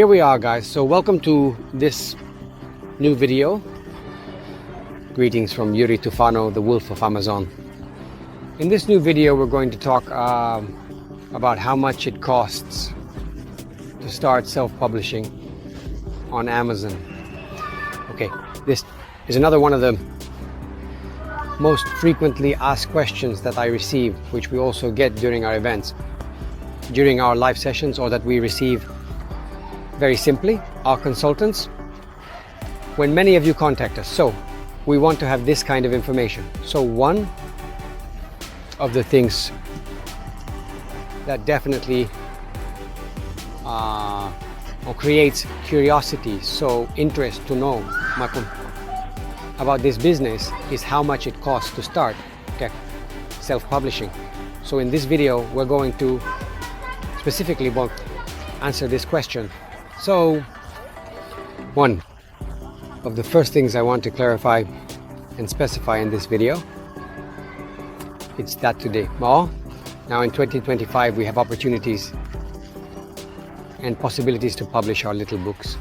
Here we are, guys. So welcome to this new video. Greetings from Yuri Tufano, the Wolf of Amazon. In this new video, we're going to talk about how much it costs to start self-publishing on Amazon. Okay, this is another one of the most frequently asked questions that I receive, which we also get during our events, during our live sessions, or that we receive very simply, our consultants, when many of you contact us. So we want to have this kind of information. So one of the things that definitely creates curiosity, so interest to know about this business, is how much it costs to start self-publishing. So in this video, we're going to specifically answer this question. So one of the first things I want to clarify and specify in this video, it's that today, now in 2025, we have opportunities and possibilities to publish our little books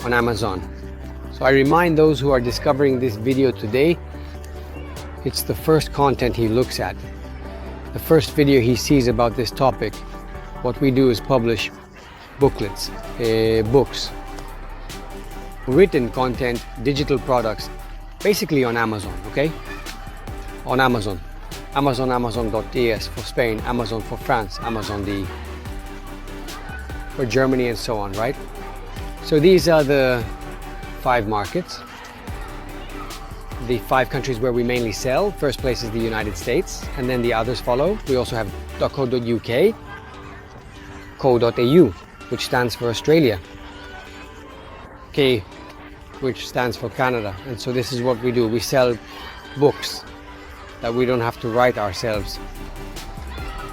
on Amazon. So I remind those who are discovering this video today, it's the first content he looks at, the first video he sees about this topic. What we do is publish booklets, books, written content, digital products, basically on Amazon, okay? On Amazon. Amazon.es for Spain, Amazon for France, Amazon for Germany, and so on, right? So these are the 5 markets, the 5 countries where we mainly sell. First place is the United States, and then the others follow. We also have .co.uk, co.au, which stands for Australia, K, which stands for Canada. And so this is what we do. We sell books that we don't have to write ourselves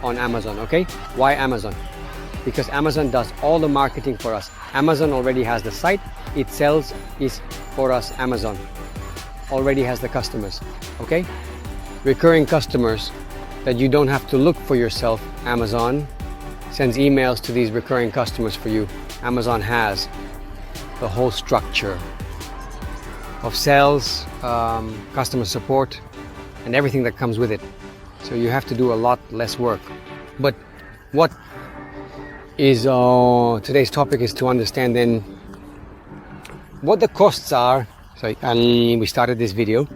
on Amazon, okay? Why Amazon? Because Amazon does all the marketing for us. Amazon already has the site, it sells is for us. Amazon already has the customers, okay? Recurring customers that you don't have to look for yourself. Amazon sends emails to these recurring customers for you. Amazon has the whole structure of sales, customer support, and everything that comes with it. So you have to do a lot less work. But what is today's topic is to understand then what the costs are. So we started this video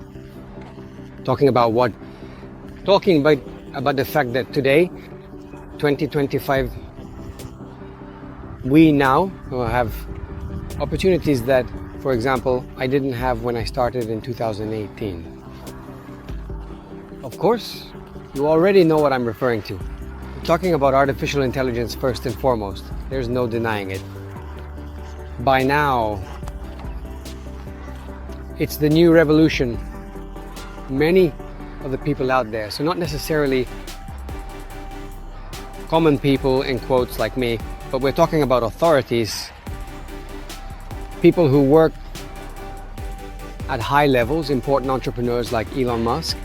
talking about the fact that today, 2025, we now have opportunities that, for example, I didn't have when I started in 2018. Of course, you already know what I'm referring to. I'm talking about artificial intelligence first and foremost. There's no denying it. By now, it's the new revolution. Many of the people out there, so not necessarily common people in quotes like me, but we're talking about authorities, people who work at high levels, important entrepreneurs like Elon Musk,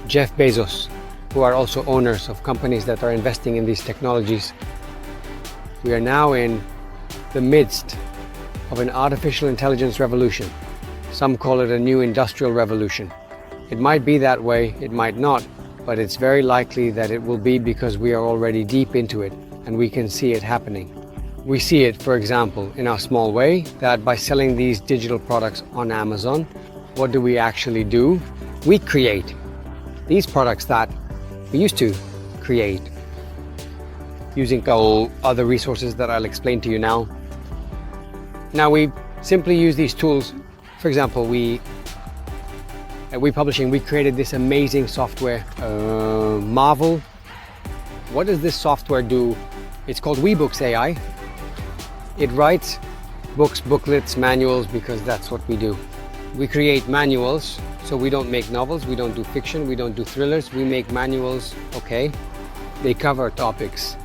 Jeff Bezos, who are also owners of companies that are investing in these technologies. We are now in the midst of an artificial intelligence revolution. Some call it a new industrial revolution. It might be that way, it might not, but it's very likely that it will be, because we are already deep into it and we can see it happening. We see it, for example, in our small way, that by selling these digital products on Amazon, what do we actually do? We create these products that we used to create using other resources that I'll explain to you now. Now we simply use these tools. For example, at WePublishing, we created this amazing software, Marvel. What does this software do? It's called WeBooks AI. It writes books, booklets, manuals, because that's what we do. We create manuals, so we don't make novels, we don't do fiction, we don't do thrillers, we make manuals, okay? They cover topics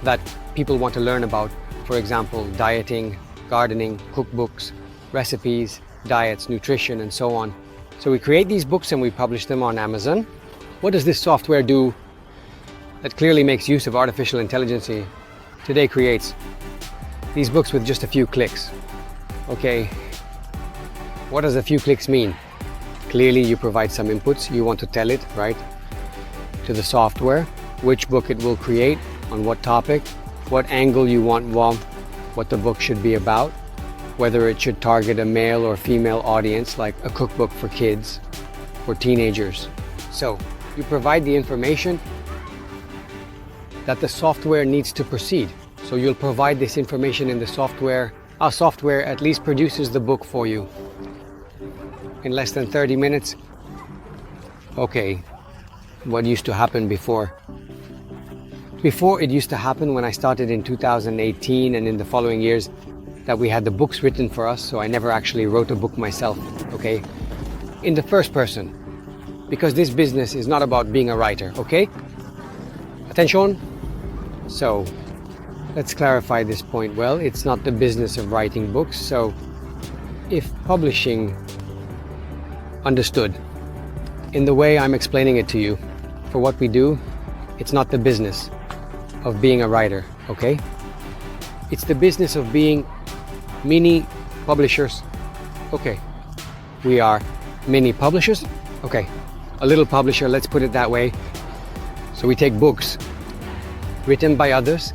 that people want to learn about. For example, dieting, gardening, cookbooks, recipes, diets, nutrition, and so on. So we create these books and we publish them on Amazon. What does this software do that clearly makes use of artificial intelligence? Today creates these books with just a few clicks. Okay, what does a few clicks mean? Clearly you provide some inputs. You want to tell it, right, to the software, which book it will create, on what topic, what angle you want, what the book should be about, whether it should target a male or female audience, like a cookbook for kids or teenagers. So you provide the information that the software needs to proceed. So you'll provide this information in the software. Our software at least produces the book for you in less than 30 minutes. Okay, what used to happen before? Before, it used to happen when I started in 2018 and in the following years, that we had the books written for us, so I never actually wrote a book myself, okay? In the first person, because this business is not about being a writer, okay? Attention? So, let's clarify this point. Well, it's not the business of writing books, so if publishing understood in the way I'm explaining it to you, for what we do, it's not the business of being a writer, okay? It's the business of being mini publishers. Okay, we are mini publishers. Okay, a little publisher, let's put it that way. So we take books written by others,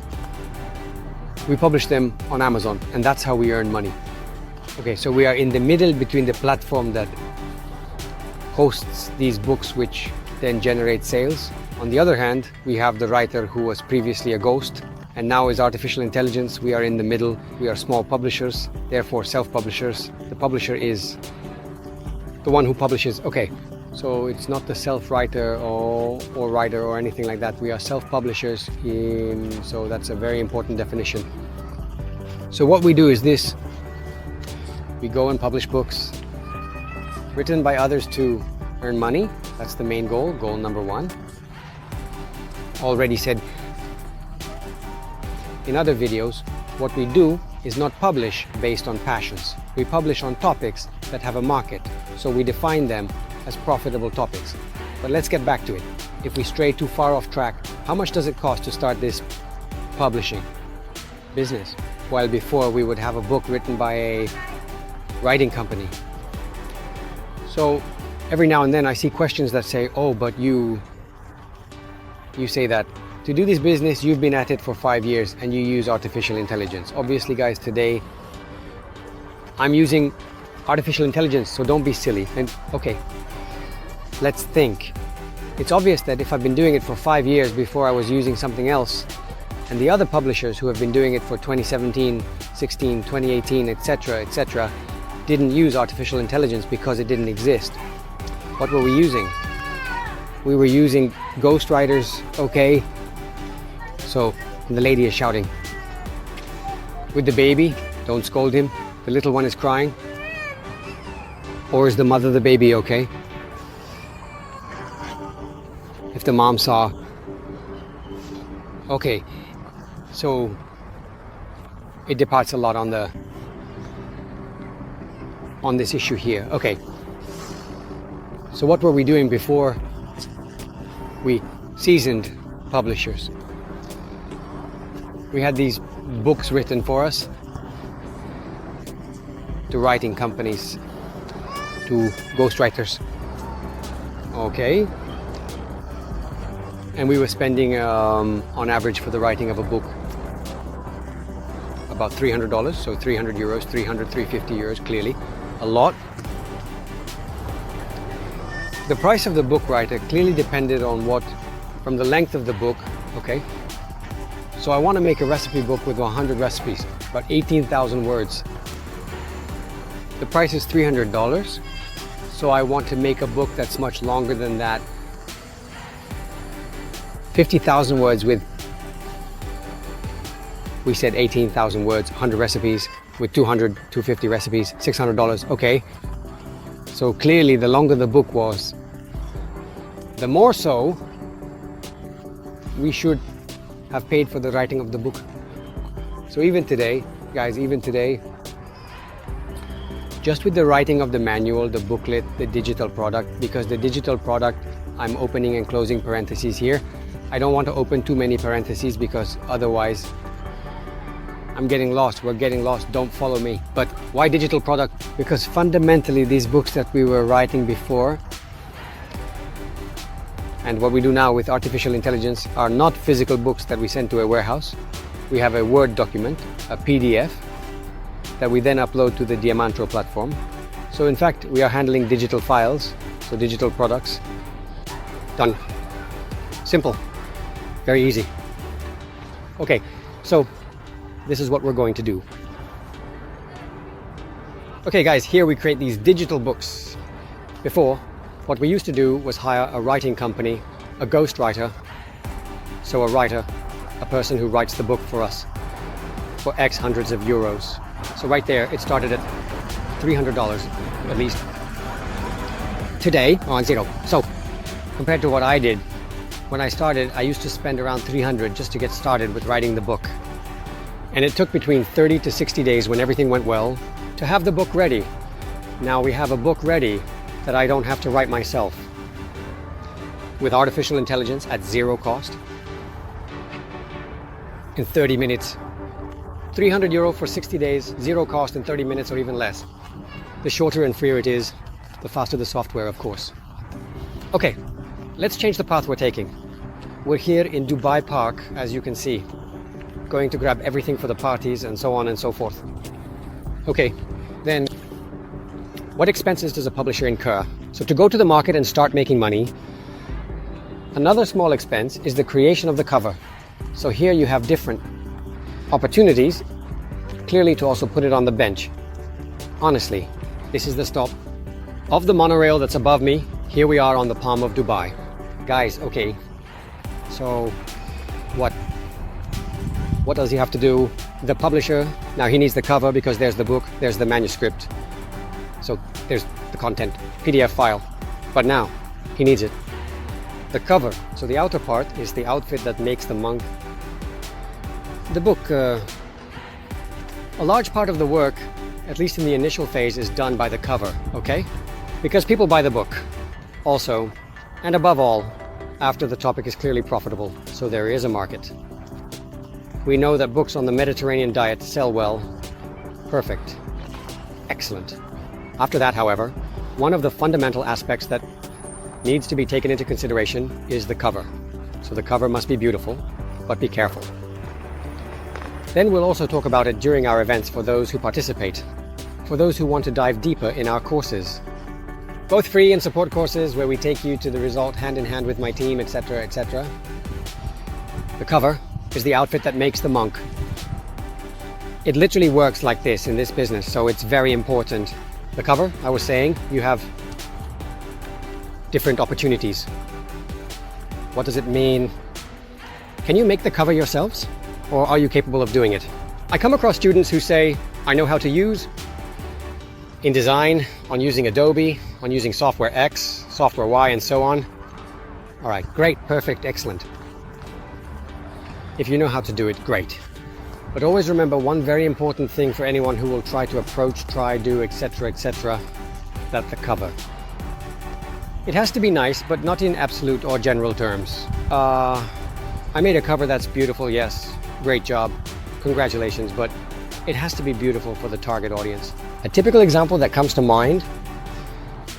we publish them on Amazon, and that's how we earn money. Okay, so we are in the middle between the platform that hosts these books, which then generate sales. On the other hand, we have the writer who was previously a ghost and now is artificial intelligence. We are in the middle. We are small publishers, therefore self-publishers. The publisher is the one who publishes. Okay, so it's not the self-writer or writer or anything like that. We are self-publishers, so that's a very important definition. So what we do is this. We go and publish books written by others to earn money. That's the main goal, goal number one. Already said in other videos, what we do is not publish based on passions. We publish on topics that have a market, so we define them as profitable topics. But let's get back to it. If we stray too far off track, how much does it cost to start this publishing business? While before we would have a book written by a writing company. So every now and then I see questions that say, oh, but you say that to do this business, you've been at it for 5 years and you use artificial intelligence. Obviously, guys, today I'm using artificial intelligence, so don't be silly. And okay, let's think. It's obvious that if I've been doing it for 5 years before I was using something else, and the other publishers who have been doing it for 2017, 16, 2018, etc., didn't use artificial intelligence because it didn't exist. What were we using? We were using ghostwriters, okay? So the lady is shouting. With the baby, don't scold him. The little one is crying. Or is the mother the baby okay? If the mom saw. Okay, so it departs a lot on this issue here. Okay, so what were we doing before we seasoned publishers? We had these books written for us to writing companies, to ghostwriters. Okay, and we were spending on average for the writing of a book about $300, so 300 euros, 350 euros, clearly a lot. The price of the book writer clearly depended on from the length of the book, okay? So I want to make a recipe book with 100 recipes, about 18,000 words. The price is $300, so I want to make a book that's much longer than that. 50,000 words with, we said 18,000 words, 100 recipes, with 200, 250 recipes, $600, okay. So clearly the longer the book was, the more so we should have paid for the writing of the book. So even today, guys, just with the writing of the manual, the booklet, the digital product, because the digital product, I'm opening and closing parentheses here. I don't want to open too many parentheses because otherwise I'm getting lost, we're getting lost, don't follow me. But why digital product? Because fundamentally these books that we were writing before and what we do now with artificial intelligence are not physical books that we send to a warehouse. We have a Word document, a PDF, that we then upload to the Diamantro platform. So in fact, we are handling digital files, so digital products. Done. Simple. Very easy. Okay, so this is what we're going to do. Okay guys, here we create these digital books. Before, what we used to do was hire a writing company, a ghostwriter. So a writer, a person who writes the book for us for X hundreds of euros. So right there, it started at $300 at least. Today, on zero. So compared to what I did, when I started, I used to spend around 300 just to get started with writing the book. And it took between 30 to 60 days when everything went well to have the book ready. Now we have a book ready that I don't have to write myself. With artificial intelligence at zero cost. In 30 minutes. 300 euro for 60 days, zero cost in 30 minutes or even less. The shorter and freer it is, the faster the software, of course. Okay, let's change the path we're taking. We're here in Dubai Park, as you can see, going to grab everything for the parties and so on and so forth. Okay, then what expenses does a publisher incur? So to go to the market and start making money, another small expense is the creation of the cover. So here you have different opportunities, clearly to also put it on the bench. Honestly, this is the stop of the monorail that's above me. Here we are on the Palm of Dubai. Guys, okay, so what does he have to do? The publisher, now he needs the cover because there's the book, there's the manuscript. So there's the content, PDF file. But now he needs it. The cover, so the outer part is the outfit that makes the monk. The book, a large part of the work, at least in the initial phase, is done by the cover, okay? Because people buy the book. Also, and above all, after the topic is clearly profitable, so there is a market. We know that books on the Mediterranean diet sell well. Perfect. Excellent. After that, however, one of the fundamental aspects that needs to be taken into consideration is the cover. So the cover must be beautiful, but be careful. Then we'll also talk about it during our events for those who participate, for those who want to dive deeper in our courses. Both free and support courses where we take you to the result hand in hand with my team, etc., etc. The cover is the outfit that makes the monk. It literally works like this in this business, so it's very important. The cover, I was saying, you have different opportunities. What does it mean? Can you make the cover yourselves? Or are you capable of doing it? I come across students who say, I know how to use InDesign, on using Adobe, on using software X, software Y, and so on. All right, great, perfect, excellent. If you know how to do it, great. But always remember one very important thing for anyone who will try to approach, try, do, etc., etc., that the cover. It has to be nice, but not in absolute or general terms. I made a cover that's beautiful, yes, great job, congratulations, but it has to be beautiful for the target audience. A typical example that comes to mind,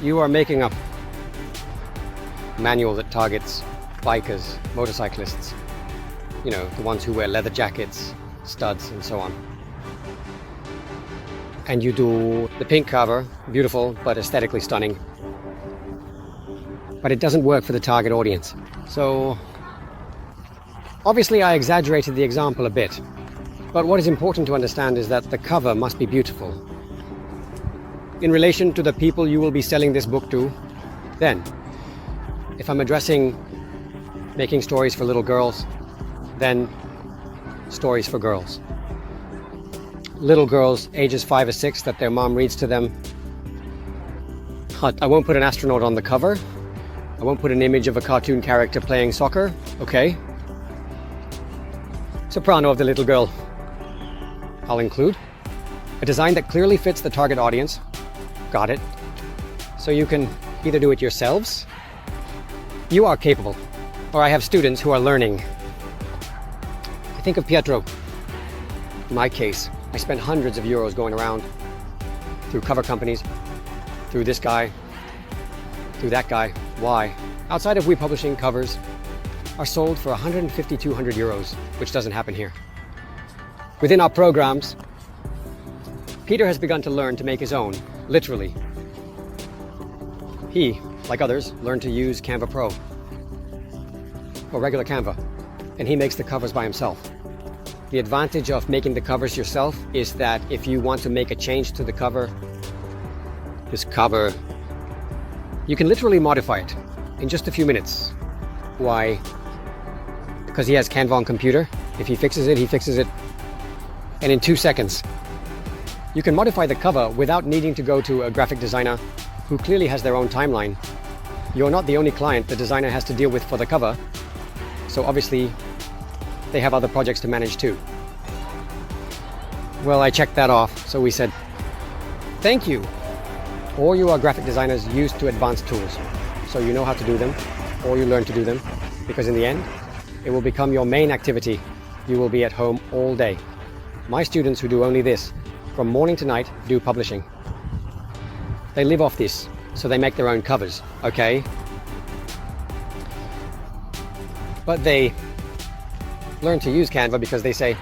you are making a manual that targets bikers, motorcyclists, you know, the ones who wear leather jackets, studs, and so on. And you do the pink cover, beautiful, but aesthetically stunning. But it doesn't work for the target audience. So, obviously I exaggerated the example a bit. But what is important to understand is that the cover must be beautiful. In relation to the people you will be selling this book to, then, if I'm addressing making stories for little girls, then stories for girls. Little girls, ages 5 or 6, that their mom reads to them. I won't put an astronaut on the cover. I won't put an image of a cartoon character playing soccer. Okay. Soprano of the little girl. I'll include a design that clearly fits the target audience. Got it. So you can either do it yourselves. You are capable. Or I have students who are learning. I think of Pietro. In my case, I spent hundreds of euros going around through cover companies, through this guy, through that guy. Why? Outside of WePublishing, covers are sold for 150, 200 euros, which doesn't happen here. Within our programs, Peter has begun to learn to make his own, literally. He, like others, learned to use Canva Pro, or regular Canva, and he makes the covers by himself. The advantage of making the covers yourself is that if you want to make a change to the cover, this cover, you can literally modify it in just a few minutes. Why? Because he has Canva on computer. If he fixes it, he fixes it. And in 2 seconds, you can modify the cover without needing to go to a graphic designer who clearly has their own timeline. You're not the only client the designer has to deal with for the cover. So obviously, they have other projects to manage too. Well, I checked that off. So we said, thank you. Or you are graphic designers used to advanced tools. So you know how to do them, or you learn to do them. Because in the end, it will become your main activity. You will be at home all day. My students who do only this, from morning to night, do publishing. They live off this, so they make their own covers, okay? But they learn to use Canva because they say,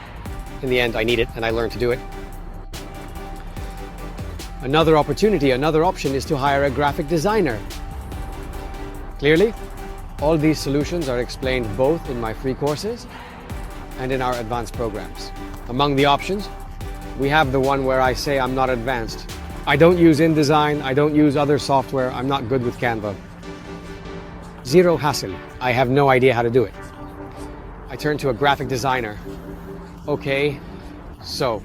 in the end, I need it, and I learn to do it. Another opportunity, another option is to hire a graphic designer. Clearly, all these solutions are explained both in my free courses and in our advanced programs. Among the options, we have the one where I say I'm not advanced. I don't use InDesign, I don't use other software, I'm not good with Canva. Zero hassle, I have no idea how to do it. I turn to a graphic designer. Okay, so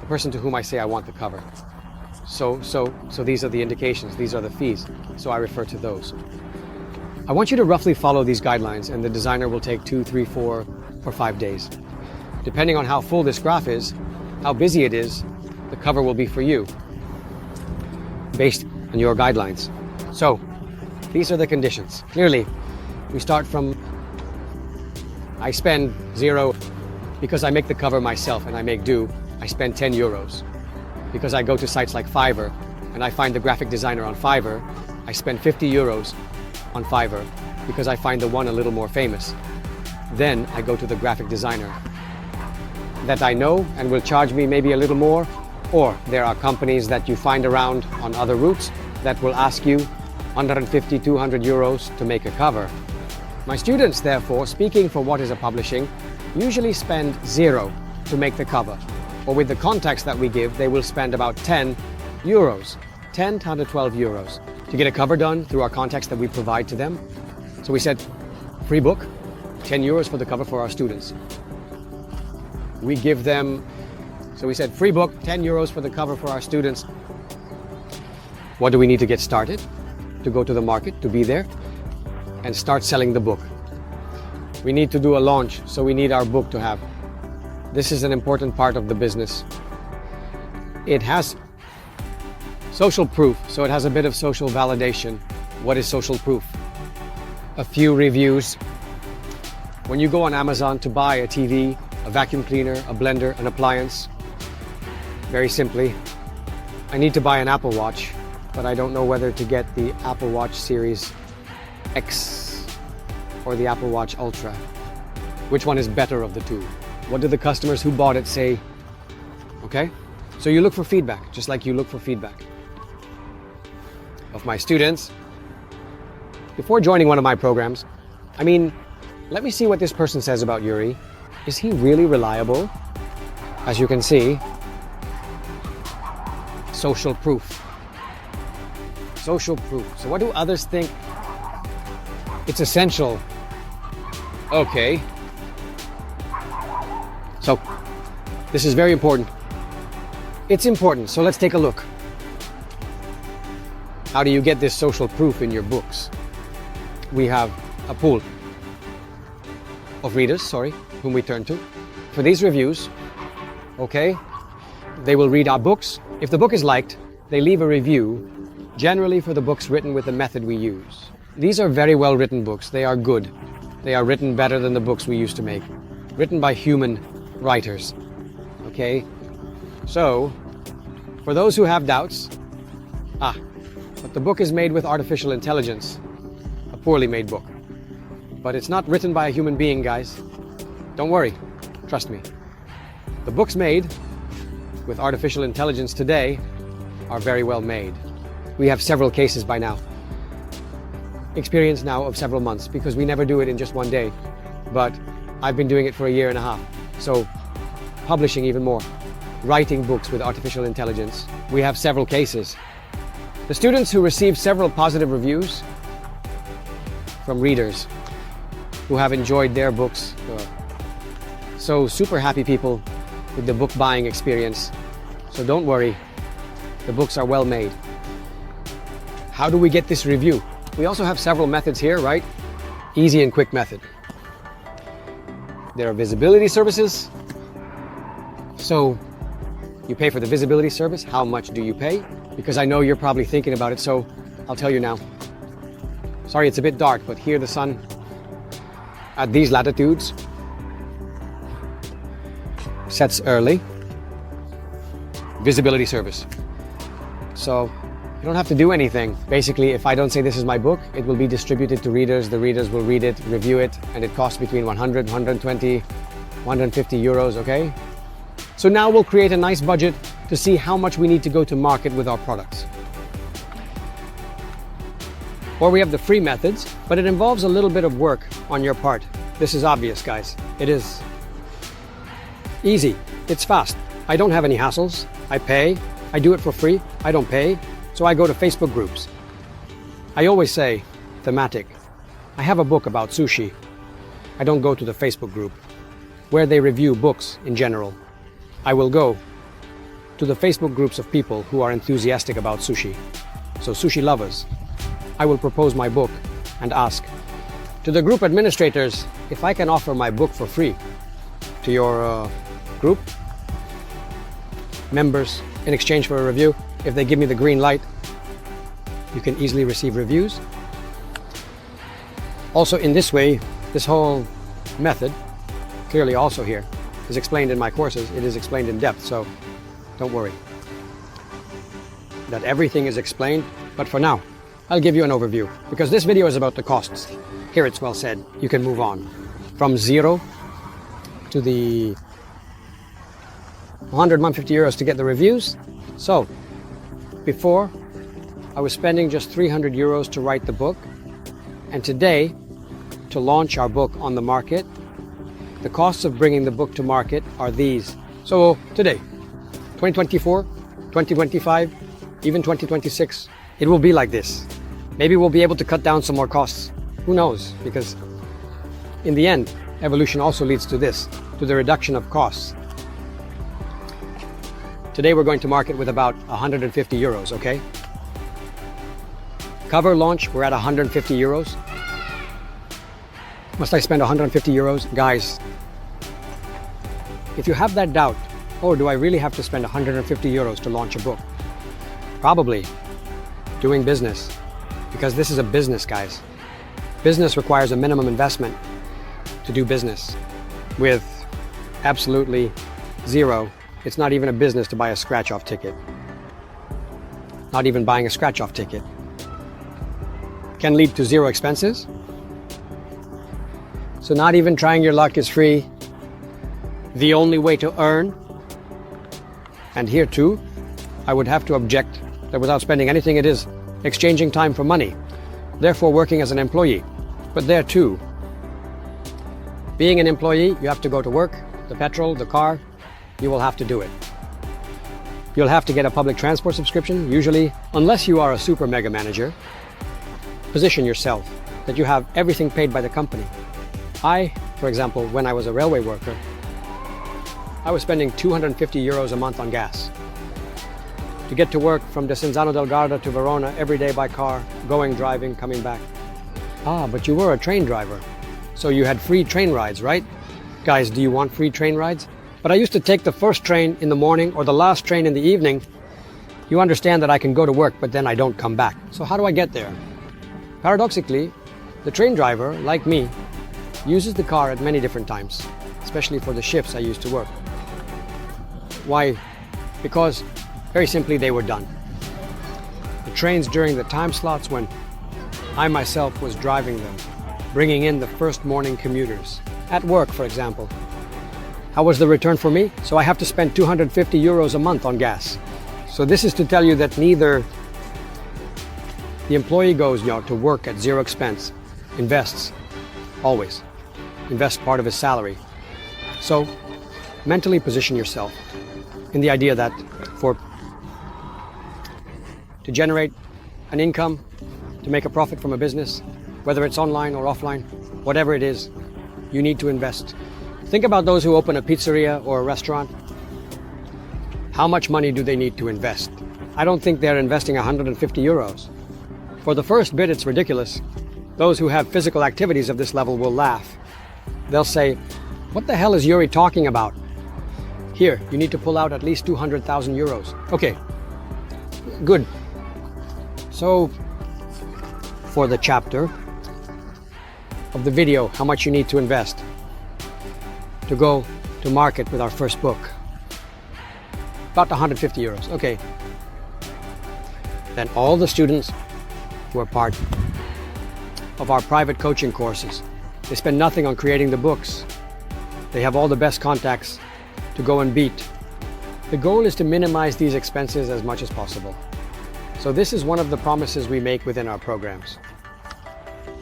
the person to whom I say I want the cover. So these are the indications, these are the fees, so I refer to those. I want you to roughly follow these guidelines, and the designer will take 2, 3, 4, or 5 days. Depending on how full this graph is, how busy it is, the cover will be for you, based on your guidelines. So, these are the conditions. Clearly, we start from, I spend 0 because I make the cover myself and I make do. I spend 10 euros. Because I go to sites like Fiverr and I find the graphic designer on Fiverr, I spend 50 euros on Fiverr because I find the one a little more famous. Then I go to the graphic designer that I know and will charge me maybe a little more, or there are companies that you find around on other routes that will ask you 150, 200 euros to make a cover. My students, therefore, speaking for what is a publishing, usually spend 0 to make the cover. Or with the context that we give, they will spend about 10 euros, 10 to 12 euros to get a cover done through our context that we provide to them. So we said, free book, 10 euros for the cover for our students. We give them, so we said, free book, 10 euros for the cover for our students. What do we need to get started? To go to the market, to be there, and start selling the book. We need to do a launch, so we need our book to have. This is an important part of the business. It has social proof, so it has a bit of social validation. What is social proof? A few reviews. When you go on Amazon to buy a TV, a vacuum cleaner, a blender, an appliance, very simply, I need to buy an Apple Watch, but I don't know whether to get the Apple Watch Series X or the Apple Watch Ultra. Which one is better of the two? What do the customers who bought it say? Okay? So you look for feedback, just like you look for feedback of my students. Before joining one of my programs, let me see what this person says about Yuri. Is he really reliable? As you can see, social proof. Social proof. So what do others think? It's essential. Okay. So, this is very important. It's important, so let's take a look. How do you get this social proof in your books? We have a pool of readers, whom we turn to for these reviews. Okay, they will read our books. If the book is liked, they leave a review, generally for the books written with the method we use. These are very well written books. They are good. They are written better than the books we used to make. Written by human writers. okay? So, for those who have doubts, but the book is made with artificial intelligence, a poorly made book. But it's not written by a human being, guys. Don't worry, trust me. The books made with artificial intelligence today are very well made. We have several cases by now. Experience now of several months, because we never do it in just one day. But I've been doing it for a year and a half. So publishing even more. Writing books with artificial intelligence. We have several cases. The students who received several positive reviews from readers who have enjoyed their books. So super happy people with the book buying experience. So don't worry, the books are well made. How do we get this review? We also have several methods here, right? Easy and quick method. There are visibility services. So you pay for the visibility service. How much do you pay? Because I know you're probably thinking about it, so I'll tell you now. Sorry, it's a bit dark, but here the sun at these latitudes sets early. Visibility service. So you don't have to do anything. Basically, if I don't say this is my book, it will be distributed to readers. The readers will read it, review it, and it costs between 100, 120, 150 euros, okay? So now we'll create a nice budget to see how much we need to go to market with our products. Or we have the free methods, but it involves a little bit of work on your part. This is obvious, guys. It is easy. It's fast. I don't have any hassles. I pay. I do it for free. I don't pay. So I go to Facebook groups. I always say, thematic. I have a book about sushi. I don't go to the Facebook group where they review books in general. I will go to the Facebook groups of people who are enthusiastic about sushi. So sushi lovers. I will propose my book and ask to the group administrators if I can offer my book for free to your group members in exchange for a review. If they give me the green light, you can easily receive reviews. Also in this way, this whole method, clearly also here, is explained in my courses. It is explained in depth, so don't worry that everything is explained. But for now, I'll give you an overview, because this video is about the costs. Here it's well said. You can move on from 0 to the 100, 150 euros to get the reviews. So before, I was spending just 300 euros to write the book, and today, to launch our book on the market, the costs of bringing the book to market are these. So today, 2024, 2025, even 2026, it will be like this. Maybe we'll be able to cut down some more costs. Who knows? Because in the end, evolution also leads to this, to the reduction of costs. Today we're going to market with about 150 euros, okay? Cover launch, we're at 150 euros. Must I spend 150 euros? Guys, if you have that doubt, oh, do I really have to spend 150 euros to launch a book? Probably. Doing business. Because this is a business, guys. Business requires a minimum investment to do business. With absolutely zero, it's not even a business to buy a scratch-off ticket. Not even buying a scratch-off ticket can lead to zero expenses. So not even trying your luck is free. The only way to earn. And here too, I would have to object that without spending anything, it is exchanging time for money. Therefore working as an employee. But there too, being an employee, you have to go to work, the petrol, the car, you will have to do it. You'll have to get a public transport subscription, usually, unless you are a super mega manager. Position yourself that you have everything paid by the company. I, for example, when I was a railway worker, I was spending 250 euros a month on gas to get to work from Desenzano del Garda to Verona every day by car, going, driving, coming back. Ah, but you were a train driver, so you had free train rides, right? Guys, do you want free train rides? But I used to take the first train in the morning or the last train in the evening. You understand that I can go to work, but then I don't come back. So how do I get there? Paradoxically, the train driver, like me, uses the car at many different times, especially for the shifts I used to work. Why? Because, very simply, they were done. The trains during the time slots when I myself was driving them, bringing in the first morning commuters, at work, for example. How was the return for me? So I have to spend 250 euros a month on gas. So this is to tell you that neither the employee goes to work at zero expense, invests, always, invest part of his salary. So mentally position yourself in the idea that to generate an income, to make a profit from a business, whether it's online or offline, whatever it is, you need to invest. Think about those who open a pizzeria or a restaurant. How much money do they need to invest? I don't think they're investing 150 euros. For the first bit, it's ridiculous. Those who have physical activities of this level will laugh. They'll say, what the hell is Yuri talking about? Here, you need to pull out at least 200,000 euros. Okay, good. So, for the chapter of the video, how much you need to invest to go to market with our first book. About 150 euros, okay. Then all the students who are part of our private coaching courses, they spend nothing on creating the books. They have all the best contacts to go and beat. The goal is to minimize these expenses as much as possible. So this is one of the promises we make within our programs.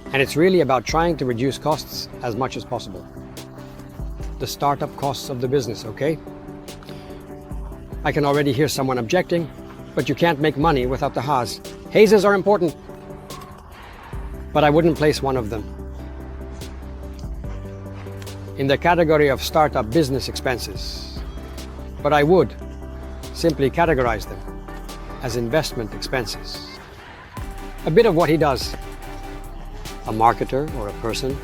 And it's really about trying to reduce costs as much as possible. The startup costs of the business, okay? I can already hear someone objecting, but you can't make money without the Ha's. Hazes are important, but I wouldn't place one of them in the category of startup business expenses. But I would simply categorize them as investment expenses. A bit of what he does, a marketer or a person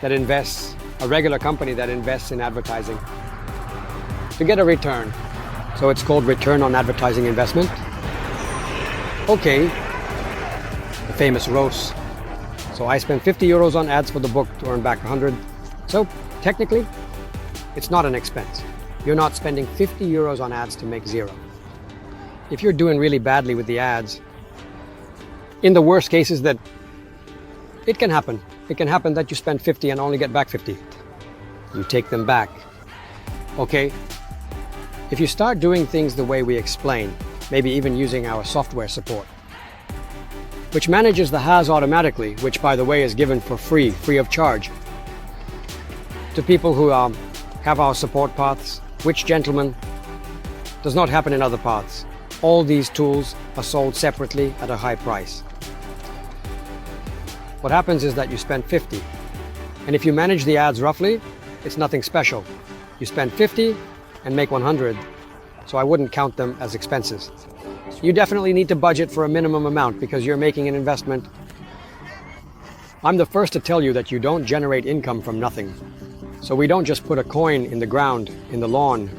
that invests, a regular company that invests in advertising to get a return. So it's called return on advertising investment. Okay, the famous ROAS. So I spent 50 euros on ads for the book to earn back 100. So technically, it's not an expense. You're not spending 50 euros on ads to make zero. If you're doing really badly with the ads, in the worst cases that it can happen. It can happen that you spend 50 and only get back 50. You take them back. Okay, if you start doing things the way we explain, maybe even using our software support, which manages the Has automatically, which by the way is given for free of charge, to people who have our support paths, which, gentlemen, does not happen in other paths. All these tools are sold separately at a high price. What happens is that you spend 50, and if you manage the ads roughly, it's nothing special. You spend 50 and make 100, so I wouldn't count them as expenses. You definitely need to budget for a minimum amount because you're making an investment. I'm the first to tell you that you don't generate income from nothing. So we don't just put a coin in the ground, in the lawn,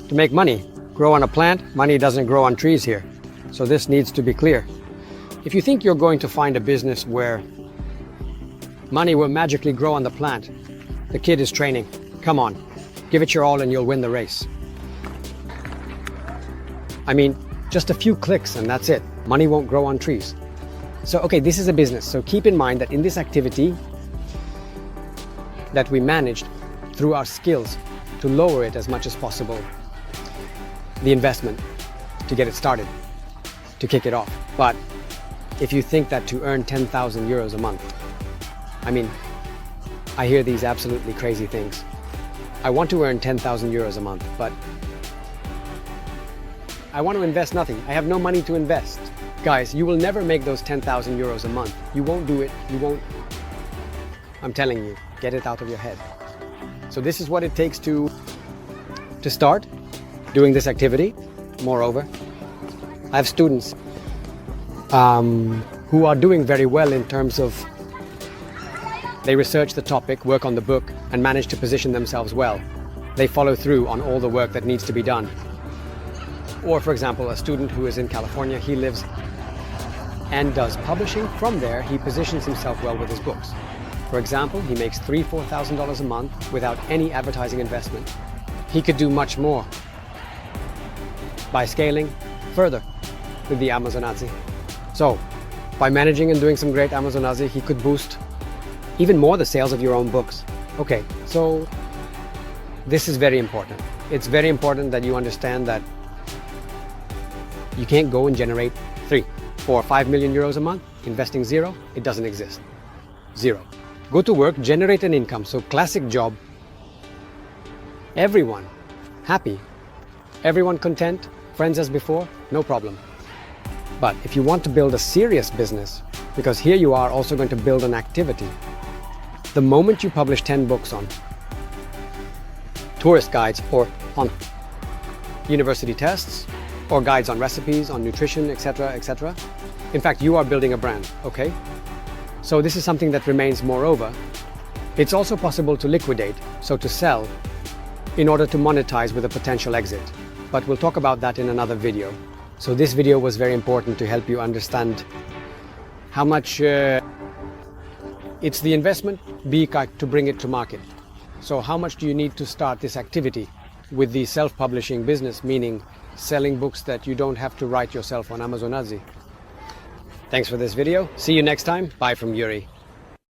to make money. Grow on a plant, money doesn't grow on trees here. So this needs to be clear. If you think you're going to find a business where money will magically grow on the plant, the kid is training. Come on, give it your all and you'll win the race. I mean, just a few clicks and that's it. Money won't grow on trees. So, okay, this is a business. So keep in mind that in this activity that we managed through our skills to lower it as much as possible, the investment to get it started, to kick it off. But if you think that to earn 10,000 euros a month, I mean, I hear these absolutely crazy things. I want to earn 10,000 euros a month, but I want to invest nothing. I have no money to invest. Guys, you will never make those 10,000 euros a month. You won't do it. You won't. I'm telling you, get it out of your head. So this is what it takes to start doing this activity. Moreover, I have students who are doing very well in terms of they research the topic, work on the book, and manage to position themselves well. They follow through on all the work that needs to be done. Or, for example, a student who is in California, he lives and does publishing. From there, he positions himself well with his books. For example, he makes $3,000–4,000 a month without any advertising investment. He could do much more by scaling further with the Amazonazzi. So, by managing and doing some great Amazonazzi, he could boost even more the sales of your own books. Okay, so this is very important. It's very important that you understand that you can't go and generate 3, 4, 5 million euros a month investing zero. It doesn't exist. Zero. Go to work, generate an income. So classic job. Everyone happy. Everyone content. Friends as before. No problem. But if you want to build a serious business, because here you are also going to build an activity, the moment you publish 10 books on tourist guides or on university tests or guides on recipes, on nutrition, etc., etc., in fact, you are building a brand, okay? So this is something that remains. Moreover, it's also possible to liquidate, so to sell, in order to monetize with a potential exit. But we'll talk about that in another video. So this video was very important to help you understand how much it's the investment, B, to bring it to market. So how much do you need to start this activity with the self-publishing business, meaning selling books that you don't have to write yourself on Amazonazzi? Thanks for this video. See you next time. Bye from Yuri.